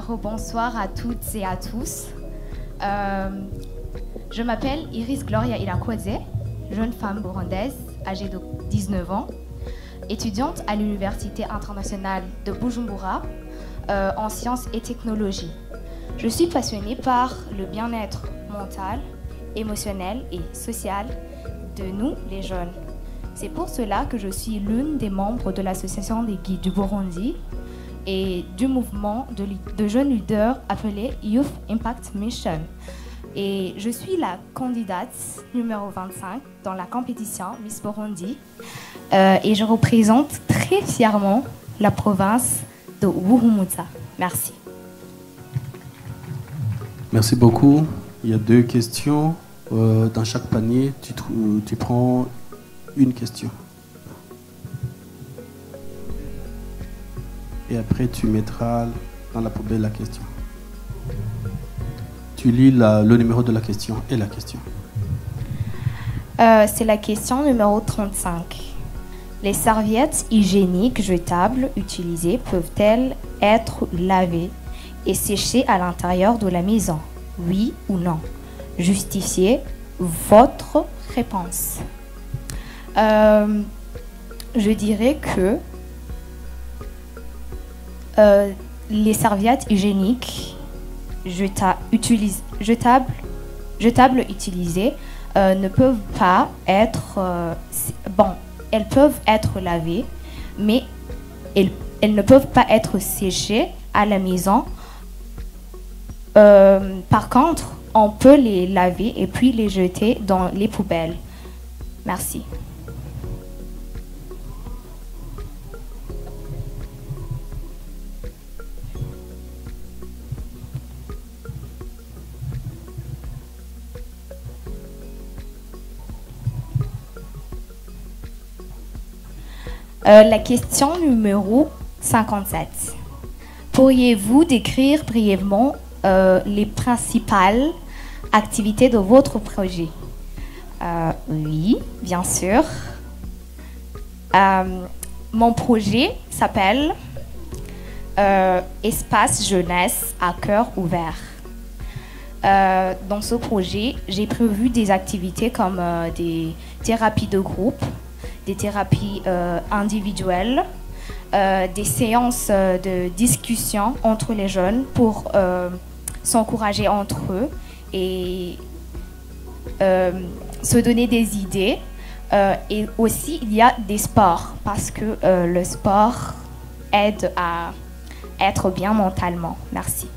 Rebonsoir à toutes et à tous. Je m'appelle Iris Gloria Irakweze, jeune femme burundaise âgée de 19 ans, étudiante à l'Université internationale de Bujumbura en sciences et technologies. Je suis passionnée par le bien-être mental, émotionnel et social de nous, les jeunes. C'est pour cela que je suis l'une des membres de l'association des guides du Burundi et du mouvement de jeunes leaders appelé Youth Impact Mission. Et je suis la candidate numéro 25 dans la compétition Miss Burundi et je représente très fièrement la province de Buhumuza. Merci. Merci beaucoup. Il y a 2 questions. Dans chaque panier, tu prends une question. Et après, tu mettras dans la poubelle la question. Tu lis le numéro de la question et la question. C'est la question numéro 35. Les serviettes hygiéniques jetables utilisées peuvent-elles être lavées et séchées à l'intérieur de la maison? Oui ou non? Justifiez votre réponse. Je dirais que les serviettes hygiéniques jetables utilisées ne peuvent pas être... elles peuvent être lavées, mais elles ne peuvent pas être séchées à la maison. Par contre, on peut les laver et puis les jeter dans les poubelles. Merci. La question numéro 57. Pourriez-vous décrire brièvement les principales activités de votre projet? Oui, bien sûr. Mon projet s'appelle Espace Jeunesse à cœur ouvert. Dans ce projet, j'ai prévu des activités comme des thérapies de groupe, des thérapies individuelles, des séances de discussion entre les jeunes pour s'encourager entre eux et se donner des idées. Et aussi, il y a des sports parce que le sport aide à être bien mentalement. Merci.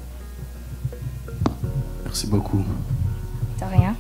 Merci beaucoup. De rien.